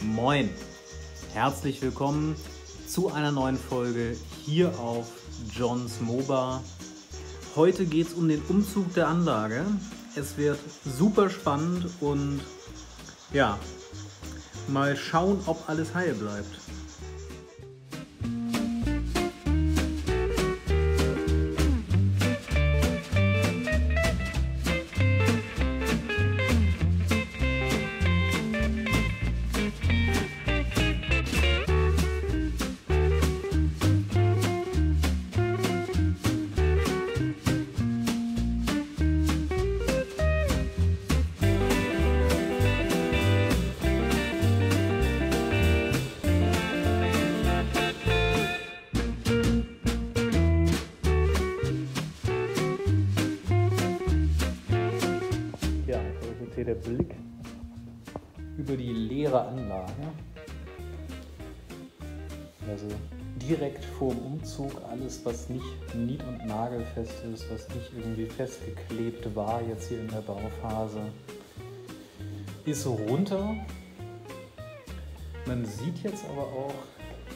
Moin, herzlich willkommen zu einer neuen Folge hier auf Johns Moba. Heute geht es um den Umzug der Anlage. Es wird super spannend und ja, mal schauen, ob alles heil bleibt. Der Blick über die leere Anlage, also direkt vor dem Umzug alles, was nicht nied- und nagelfest ist, was nicht irgendwie festgeklebt war jetzt hier in der Bauphase, ist runter. Man sieht jetzt aber auch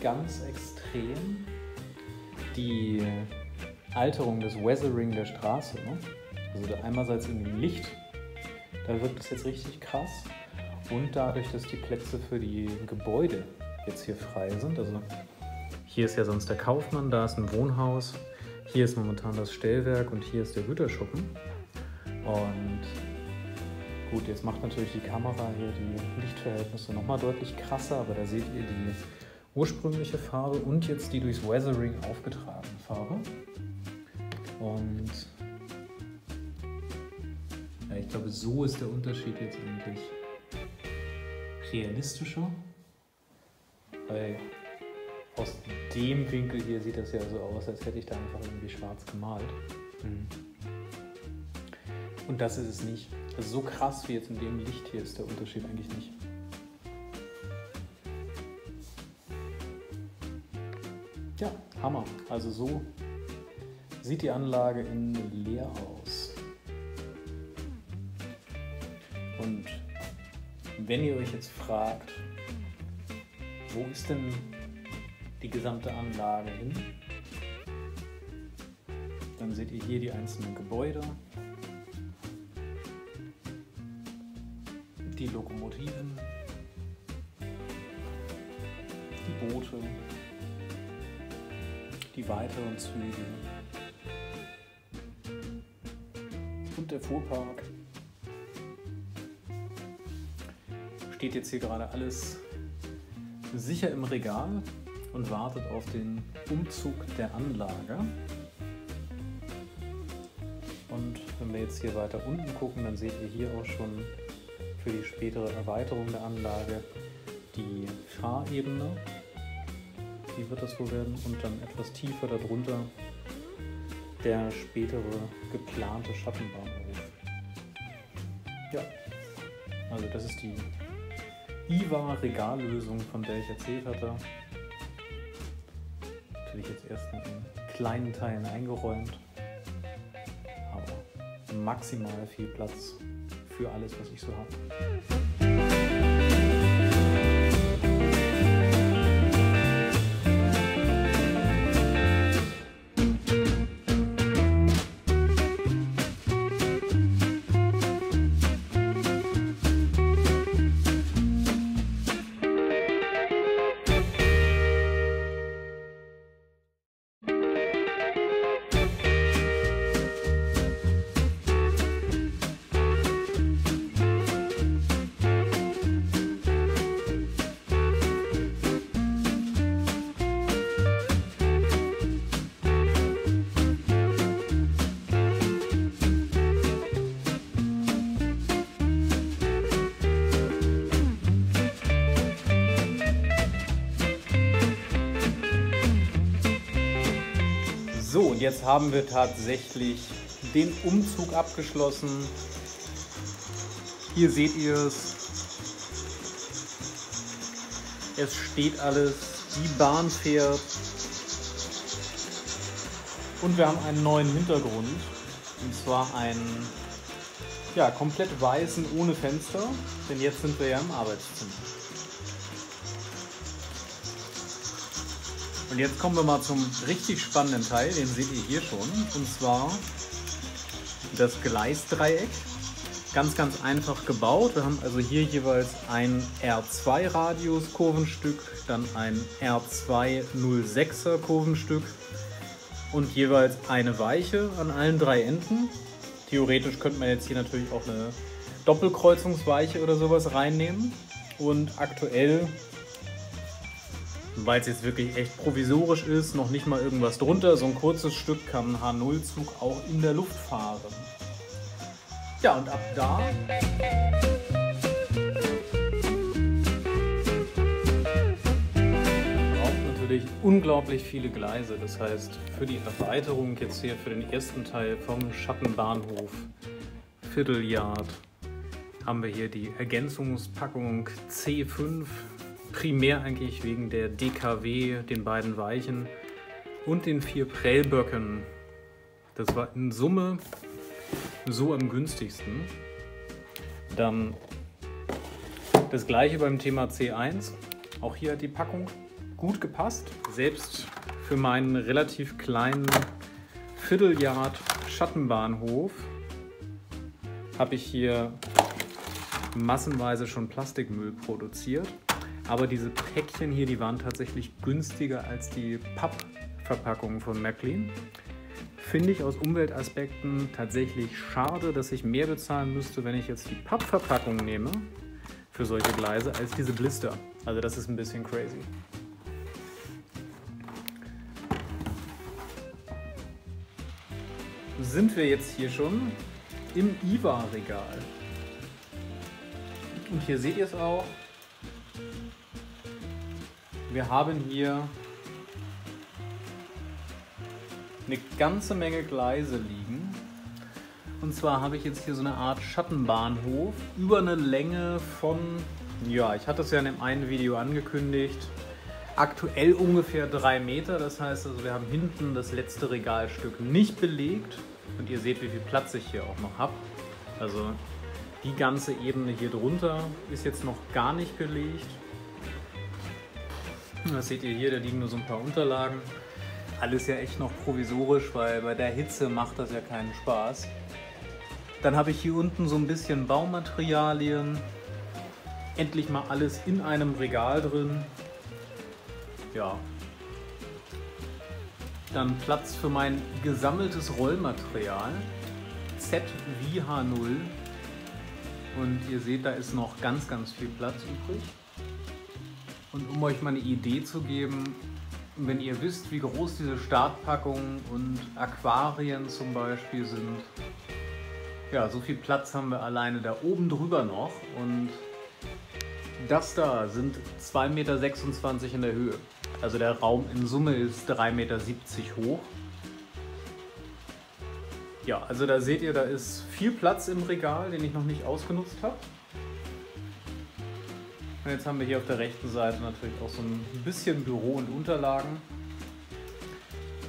ganz extrem die Alterung des Weathering der Straße, ne? Also da einerseits in dem Licht. Da wirkt es jetzt richtig krass und dadurch, dass die Plätze für die Gebäude jetzt hier frei sind, also hier ist ja sonst der Kaufmann, da ist ein Wohnhaus, hier ist momentan das Stellwerk und hier ist der Güterschuppen. Und gut, jetzt macht natürlich die Kamera hier die Lichtverhältnisse nochmal deutlich krasser, aber da seht ihr die ursprüngliche Farbe und jetzt die durchs Weathering aufgetragene Farbe. Und ich glaube, so ist der Unterschied jetzt eigentlich realistischer, weil aus dem Winkel hier sieht das ja so aus, als hätte ich da einfach irgendwie schwarz gemalt. Und das ist es nicht. Also so krass wie jetzt in dem Licht hier ist der Unterschied eigentlich nicht. Ja, Hammer. Also so sieht die Anlage innen leer aus. Und wenn ihr euch jetzt fragt, wo ist denn die gesamte Anlage hin, dann seht ihr hier die einzelnen Gebäude, die Lokomotiven, die Boote, die weiteren Züge und der Fuhrpark. Steht jetzt hier gerade alles sicher im Regal und wartet auf den Umzug der Anlage. Und wenn wir jetzt hier weiter unten gucken, dann seht ihr hier auch schon für die spätere Erweiterung der Anlage die Fahrebene. Die wird das wohl werden. Und dann etwas tiefer darunter der spätere geplante Schattenbahnhof. Ja, also das ist die IWA-Regallösung, von der ich erzählt hatte. Natürlich jetzt erst in kleinen Teilen eingeräumt, aber maximal viel Platz für alles, was ich so habe. So, und jetzt haben wir tatsächlich den Umzug abgeschlossen. Hier seht ihr es. Es steht alles, die Bahn fährt. Und wir haben einen neuen Hintergrund. Und zwar einen komplett weißen ohne Fenster. Denn jetzt sind wir ja im Arbeitszimmer. Und jetzt kommen wir mal zum richtig spannenden Teil, den seht ihr hier schon. Und zwar das Gleisdreieck. Ganz, ganz einfach gebaut. Wir haben also hier jeweils ein R2-Radius Kurvenstück, dann ein R206er Kurvenstück und jeweils eine Weiche an allen 3 Enden. Theoretisch könnte man jetzt hier natürlich auch eine Doppelkreuzungsweiche oder sowas reinnehmen. Und aktuell, weil es jetzt wirklich echt provisorisch ist, noch nicht mal irgendwas drunter, so ein kurzes Stück kann ein H0-Zug auch in der Luft fahren. Ja, und ab da braucht natürlich unglaublich viele Gleise. Das heißt, für die Erweiterung jetzt hier für den ersten Teil vom Schattenbahnhof Vierteljard haben wir hier die Ergänzungspackung C5, primär eigentlich wegen der DKW, den beiden Weichen und den 4 Prellböcken. Das war in Summe so am günstigsten. Dann das gleiche beim Thema C1. Auch hier hat die Packung gut gepasst. Selbst für meinen relativ kleinen Vierteljard Schattenbahnhof habe ich hier massenweise schon Plastikmüll produziert. Aber diese Päckchen hier, die waren tatsächlich günstiger als die Pappverpackungen von Märklin. Finde ich aus Umweltaspekten tatsächlich schade, dass ich mehr bezahlen müsste, wenn ich jetzt die Pappverpackung nehme für solche Gleise, als diese Blister. Also das ist ein bisschen crazy. Sind wir jetzt hier schon im IWA-Regal. Und hier seht ihr es auch. Wir haben hier eine ganze Menge Gleise liegen. Und zwar habe ich jetzt hier so eine Art Schattenbahnhof über eine Länge von, ja, ich hatte es ja in dem einen Video angekündigt, aktuell ungefähr 3 Meter. Das heißt also, wir haben hinten das letzte Regalstück nicht belegt. Und ihr seht, wie viel Platz ich hier auch noch habe. Also die ganze Ebene hier drunter ist jetzt noch gar nicht belegt. Das seht ihr hier, da liegen nur so ein paar Unterlagen. Alles ja echt noch provisorisch, weil bei der Hitze macht das ja keinen Spaß. Dann habe ich hier unten so ein bisschen Baumaterialien. Endlich mal alles in einem Regal drin. Ja. Dann Platz für mein gesammeltes Rollmaterial. ZVH0. Und ihr seht, da ist noch ganz, ganz viel Platz übrig. Und um euch mal eine Idee zu geben, wenn ihr wisst, wie groß diese Startpackungen und Aquarien zum Beispiel sind, ja, so viel Platz haben wir alleine da oben drüber noch. Und das da sind 2,26 Meter in der Höhe. Also der Raum in Summe ist 3,70 Meter hoch. Ja, also da seht ihr, da ist viel Platz im Regal, den ich noch nicht ausgenutzt habe. Und jetzt haben wir hier auf der rechten Seite natürlich auch so ein bisschen Büro und Unterlagen.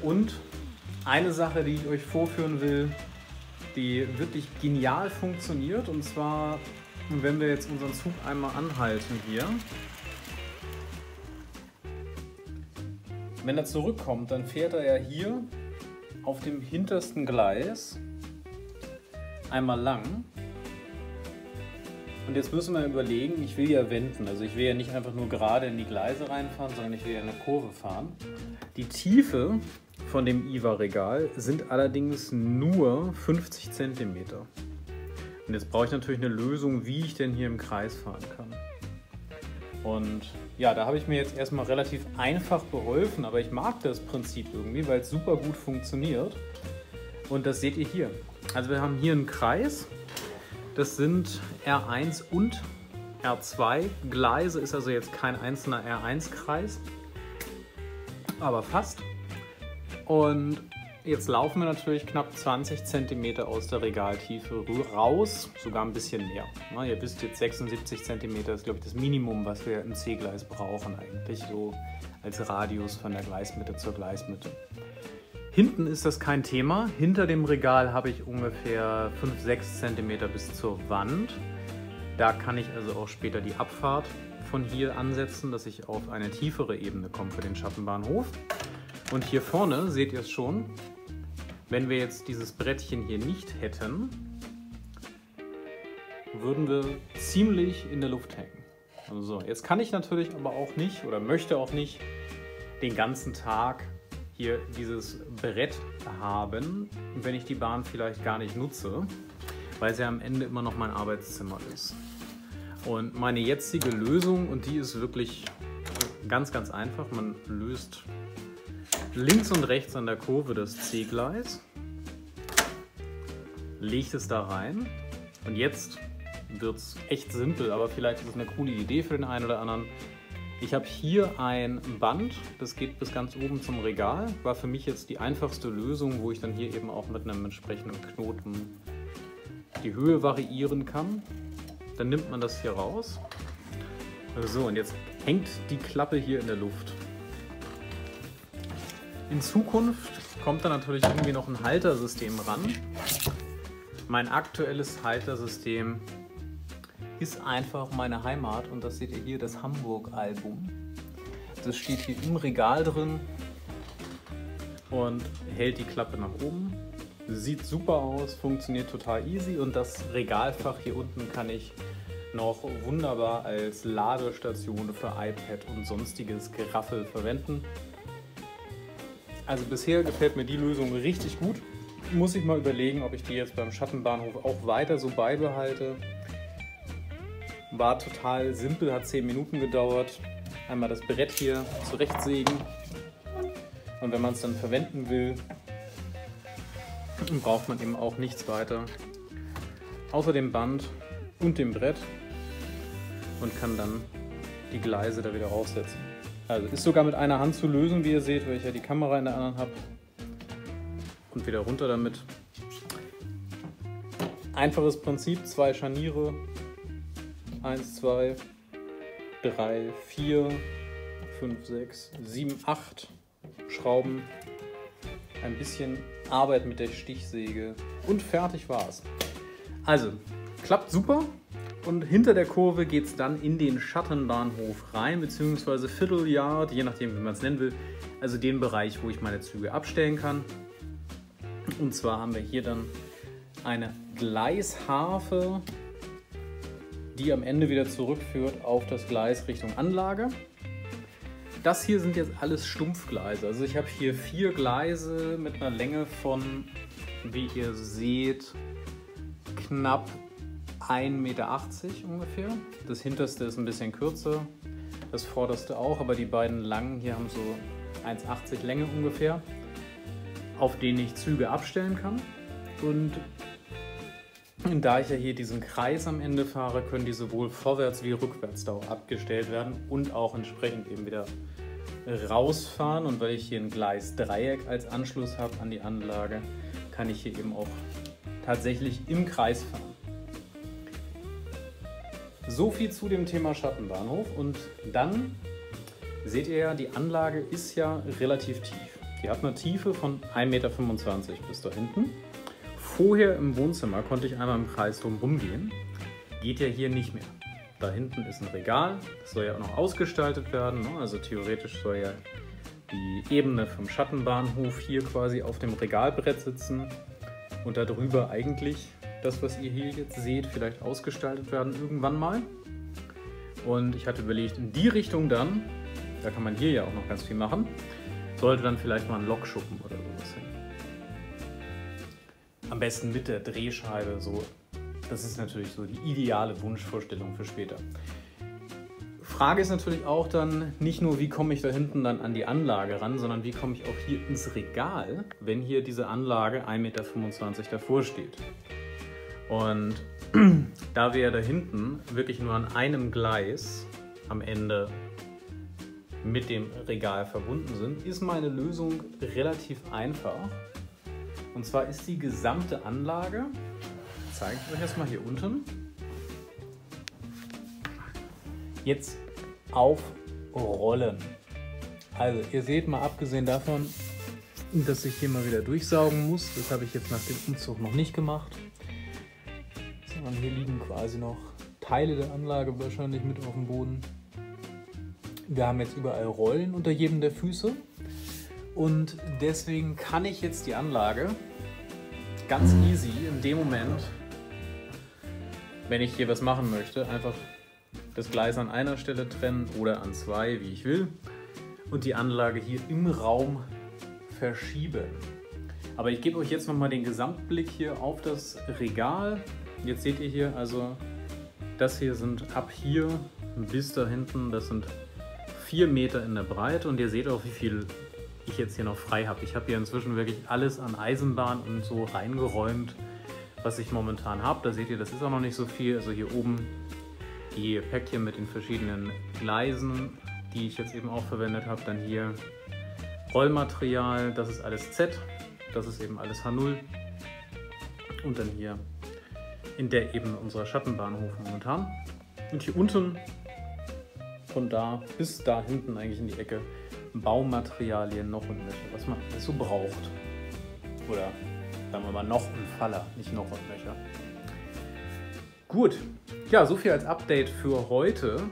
Und eine Sache, die ich euch vorführen will, die wirklich genial funktioniert. Und zwar, wenn wir jetzt unseren Zug einmal anhalten hier. Wenn er zurückkommt, dann fährt er ja hier auf dem hintersten Gleis einmal lang. Und jetzt müssen wir überlegen, ich will ja wenden. Also ich will ja nicht einfach nur gerade in die Gleise reinfahren, sondern ich will ja eine Kurve fahren. Die Tiefe von dem IWA-Regal sind allerdings nur 50 cm. Und jetzt brauche ich natürlich eine Lösung, wie ich denn hier im Kreis fahren kann. Und ja, da habe ich mir jetzt erstmal relativ einfach beholfen, aber ich mag das Prinzip irgendwie, weil es super gut funktioniert. Und das seht ihr hier. Also wir haben hier einen Kreis. Das sind R1 und R2 Gleise, ist also jetzt kein einzelner R1-Kreis, aber fast. Und jetzt laufen wir natürlich knapp 20 cm aus der Regaltiefe raus, sogar ein bisschen mehr. Na, ihr wisst jetzt, 76 cm ist, glaube ich, das Minimum, was wir im C-Gleis brauchen eigentlich, so als Radius von der Gleismitte zur Gleismitte. Hinten ist das kein Thema. Hinter dem Regal habe ich ungefähr 5-6 cm bis zur Wand. Da kann ich also auch später die Abfahrt von hier ansetzen, dass ich auf eine tiefere Ebene komme für den Schattenbahnhof. Und hier vorne seht ihr es schon, wenn wir jetzt dieses Brettchen hier nicht hätten, würden wir ziemlich in der Luft hängen. Also so, jetzt kann ich natürlich aber auch nicht oder möchte auch nicht den ganzen Tag hier dieses Brett haben, wenn ich die Bahn vielleicht gar nicht nutze, weil es ja am Ende immer noch mein Arbeitszimmer ist. Und meine jetzige Lösung, und die ist wirklich ganz, ganz einfach, man löst links und rechts an der Kurve das C-Gleis, legt es da rein und jetzt wird es echt simpel, aber vielleicht ist es eine coole Idee für den einen oder anderen. Ich habe hier ein Band, das geht bis ganz oben zum Regal, war für mich jetzt die einfachste Lösung, wo ich dann hier eben auch mit einem entsprechenden Knoten die Höhe variieren kann. Dann nimmt man das hier raus. So, und jetzt hängt die Klappe hier in der Luft. In Zukunft kommt da natürlich irgendwie noch ein Haltersystem ran. Mein aktuelles Haltersystem ist einfach meine Heimat und das seht ihr hier, das Hamburg-Album. Das steht hier im Regal drin und hält die Klappe nach oben. Sieht super aus, funktioniert total easy und das Regalfach hier unten kann ich noch wunderbar als Ladestation für iPad und sonstiges Geraffel verwenden. Also bisher gefällt mir die Lösung richtig gut. Muss ich mal überlegen, ob ich die jetzt beim Schattenbahnhof auch weiter so beibehalte. War total simpel, hat 10 Minuten gedauert. Einmal das Brett hier zurechtsägen und wenn man es dann verwenden will, braucht man eben auch nichts weiter außer dem Band und dem Brett und kann dann die Gleise da wieder raussetzen. Also ist sogar mit einer Hand zu lösen, wie ihr seht, weil ich ja die Kamera in der anderen habe. Und wieder runter damit. Einfaches Prinzip, 2 Scharniere. 1, 2, 3, 4, 5, 6, 7, 8 Schrauben. Ein bisschen Arbeit mit der Stichsäge und fertig war's. Also, klappt super. Und hinter der Kurve geht es dann in den Schattenbahnhof rein, beziehungsweise Vierteljard, je nachdem wie man es nennen will. Also den Bereich, wo ich meine Züge abstellen kann. Und zwar haben wir hier dann eine Gleisharfe, die am Ende wieder zurückführt auf das Gleis Richtung Anlage. Das hier sind jetzt alles Stumpfgleise. Also ich habe hier 4 Gleise mit einer Länge von, wie ihr seht, knapp 1,80 Meter ungefähr. Das hinterste ist ein bisschen kürzer, das vorderste auch, aber die beiden langen hier haben so 1,80 Länge ungefähr, auf denen ich Züge abstellen kann. Und da ich ja hier diesen Kreis am Ende fahre, können die sowohl vorwärts wie rückwärts da auch abgestellt werden und auch entsprechend eben wieder rausfahren. Und weil ich hier ein Gleisdreieck als Anschluss habe an die Anlage, kann ich hier eben auch tatsächlich im Kreis fahren. So viel zu dem Thema Schattenbahnhof und dann seht ihr ja, die Anlage ist ja relativ tief. Die hat eine Tiefe von 1,25 Meter bis da hinten. Vorher im Wohnzimmer konnte ich einmal im Kreis drumherum gehen. Geht ja hier nicht mehr. Da hinten ist ein Regal, das soll ja auch noch ausgestaltet werden. Ne? Also theoretisch soll ja die Ebene vom Schattenbahnhof hier quasi auf dem Regalbrett sitzen und darüber eigentlich das, was ihr hier jetzt seht, vielleicht ausgestaltet werden irgendwann mal. Und ich hatte überlegt, in die Richtung dann, da kann man hier ja auch noch ganz viel machen, sollte dann vielleicht mal ein Lokschuppen oder sowas hin. Am besten mit der Drehscheibe so. Das ist natürlich so die ideale Wunschvorstellung für später. Frage ist natürlich auch dann nicht nur, wie komme ich da hinten dann an die Anlage ran, sondern wie komme ich auch hier ins Regal, wenn hier diese Anlage 1,25 Meter davor steht. Und da wir ja da hinten wirklich nur an einem Gleis am Ende mit dem Regal verbunden sind, ist meine Lösung relativ einfach. Und zwar ist die gesamte Anlage, zeige ich euch erstmal hier unten, jetzt auf Rollen. Also ihr seht mal, abgesehen davon, dass ich hier mal wieder durchsaugen muss, das habe ich jetzt nach dem Umzug noch nicht gemacht. Und hier liegen quasi noch Teile der Anlage wahrscheinlich mit auf dem Boden. Wir haben jetzt überall Rollen unter jedem der Füße und deswegen kann ich jetzt die Anlage ganz easy in dem Moment, wenn ich hier was machen möchte, einfach das Gleis an einer Stelle trennen oder an zwei, wie ich will, und die Anlage hier im Raum verschieben. Aber ich gebe euch jetzt nochmal den Gesamtblick hier auf das Regal. Jetzt seht ihr hier, also das hier sind ab hier bis da hinten, das sind 4 Meter in der Breite und ihr seht auch, wie viel ich jetzt hier noch frei habe. Ich habe hier inzwischen wirklich alles an Eisenbahn und so reingeräumt, was ich momentan habe. Da seht ihr, das ist auch noch nicht so viel. Also hier oben die Päckchen mit den verschiedenen Gleisen, die ich jetzt eben auch verwendet habe. Dann hier Rollmaterial, das ist alles Z, das ist eben alles H0. Und dann hier in der Ebene unserer Schattenbahnhof momentan. Und hier unten, von da bis da hinten eigentlich in die Ecke, Baumaterialien, noch und Nöcher, was man so braucht. Oder sagen wir mal noch und Faller, nicht noch und Nöcher. Gut, ja, so viel als Update für heute.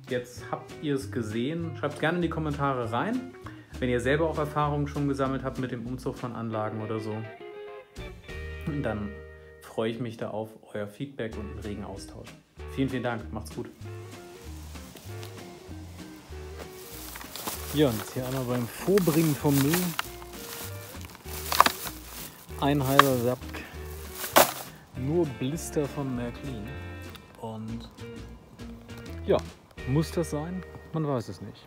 Jetzt habt ihr es gesehen. Schreibt gerne in die Kommentare rein, wenn ihr selber auch Erfahrungen schon gesammelt habt mit dem Umzug von Anlagen oder so. Und dann freue ich mich da auf euer Feedback und einen regen Austausch. Vielen, vielen Dank. Macht's gut. Ja, und jetzt hier einmal beim Vorbringen vom Müll. Ein halber Sack. Nur Blister von Märklin. Und ja, muss das sein? Man weiß es nicht.